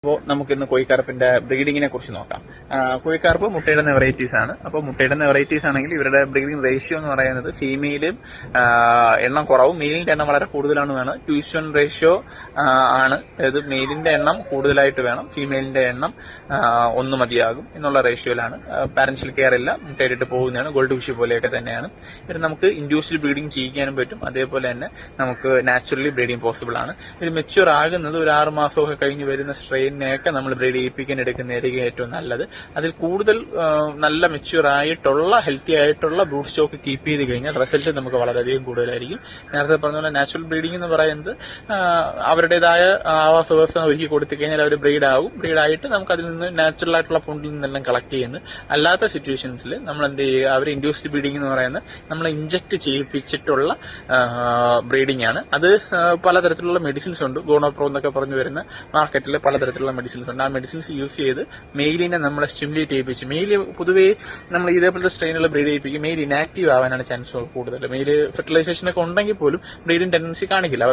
അപ്പോൾ നമുക്കിന്ന് കോഴിക്കാർപ്പിന്റെ ബ്രീഡിങ്ങിനെ കുറിച്ച് നോക്കാം. കോഴിക്കാർപ്പ് മുട്ടയിടുന്ന വെറൈറ്റീസ് ആണ്. അപ്പോൾ മുട്ടയിടുന്ന വെറൈറ്റീസ് ആണെങ്കിൽ ഇവരുടെ ബ്രീഡിംഗ് റേഷ്യോ എന്ന് പറയുന്നത് ഫീമെയിലും എണ്ണം കുറവും മെയിലിന്റെ എണ്ണം വളരെ കൂടുതലാണ് വേണം. 2:1 റേഷ്യോ ആണ്. അതായത് മെയിലിന്റെ എണ്ണം കൂടുതലായിട്ട് വേണം, ഫീമെയിലിന്റെ എണ്ണം 1 മതിയാകും എന്നുള്ള റേഷ്യോയിലാണ്. പാരന്റൽ കെയർ ഇല്ല, മുട്ടയിട്ടിട്ട് പോകുന്നതാണ്. ഗോൾഡ് ഫിഷ് പോലെയൊക്കെ തന്നെയാണ്. ഇത് നമുക്ക് ഇൻഡ്യൂസ്ഡ് ബ്രീഡിംഗ് ചെയ്യിക്കാനും പറ്റും. അതേപോലെ തന്നെ നമുക്ക് നാച്ചുറലി ബ്രീഡിംഗ് പോസിബിൾ ആണ്. ഇത് മെച്യൂർ ആകുന്നത് ഒരു 6 മാസമൊക്കെ കഴിഞ്ഞ് വരുന്ന സ്ട്രെയിനെയൊക്കെ നമ്മൾ ബ്രീഡ് ചെയ്യിപ്പിക്കാൻ എടുക്കുന്നതായിരിക്കും ഏറ്റവും നല്ലത്. അതിൽ കൂടുതൽ നല്ല മെച്യൂർ ആയിട്ടുള്ള ഹെൽത്തി ആയിട്ടുള്ള ബ്രൂഡ് സ്റ്റോക്ക് കീപ്പ് ചെയ്ത് കഴിഞ്ഞാൽ റിസൾട്ട് നമുക്ക് വളരെയധികം കൂടുതലായിരിക്കും. നേരത്തെ പറഞ്ഞ പോലെ നാച്ചുറൽ ബ്രീഡിംഗ് എന്ന് പറയുന്നത് അവരുടേതായ ആവാസ വ്യവസ്ഥ ഒരുക്കി കൊടുത്തു കഴിഞ്ഞാൽ അവർ ബ്രീഡ് ആകും. ബ്രീഡായിട്ട് നമുക്ക് അതിൽ നിന്ന് നാച്ചുറൽ ആയിട്ടുള്ള ഫണ്ടിൽ നിന്നെല്ലാം കളക്ട് ചെയ്യുന്നു. അല്ലാത്ത സിറ്റുവേഷൻസിൽ നമ്മൾ എന്ത് ചെയ്യുക, അവർ ഇൻഡ്യൂസ്ഡ് ബ്രീഡിംഗ് എന്ന് പറയുന്നത് നമ്മൾ ഇഞ്ചക്ട് ചെയ്യിപ്പിച്ചിട്ടുള്ള ബ്രീഡിംഗ് ആണ്. അത് പലതരത്തിലുള്ള മെഡിസിൻസ് ഉണ്ട്. ഗോണോപ്രോ എന്നൊക്കെ പറഞ്ഞു വരുന്ന മാർക്കറ്റിൽ പലതരത്തിലുള്ള മെഡിസിൻസ് ഉണ്ട്. ആ മെഡിസിൻസ് യൂസ് ചെയ്ത് മെയിലിനെ നമ്മളെ സ്റ്റിമുലേറ്റ് ചെയ്യിപ്പിച്ച്, മെയിൽ പൊതുവേ നമ്മൾ ഇതേപോലത്തെ സ്ട്രെയിനുകൾ ബ്രീഡ് ചെയ്യിപ്പിക്കും. മെയിൽ ഇനാക്റ്റീവ് ആവാനാണ് ചാൻസ് കൂടുതൽ. മെയിൽ ഫെർട്ടിലൈസേഷൻ ഒക്കെ ഉണ്ടെങ്കിൽ പോലും ബ്രീഡിംഗ് ടെൻഡൻസി കാണിക്കില്ല.